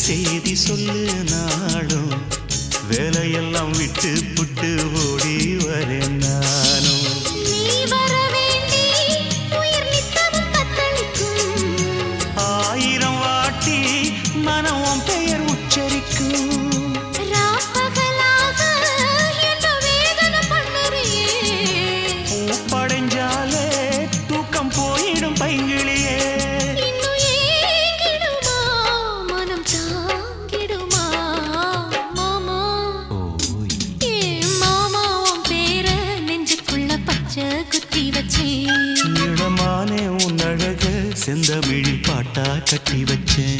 செய்தி சொல்லு நாளும் வேலையெல்லாம் விட்டு புட்டு ஓடி வரேன் நானும் ஆயிரம் வாட்டி மனம் பெயர் உச்சரிக்கும் படைஞ்சாலே தூக்கம் போயிடும் பைங்கிளியே மனம் தாங்கிடுமா மாமா ஏ மாமா உன் பேர நெஞ்சுக்குள்ள பச்சை குத்தி வச்சேன் இடமானே உன் அழக செந்தமிழில் பாட்டா கட்டி வச்சேன்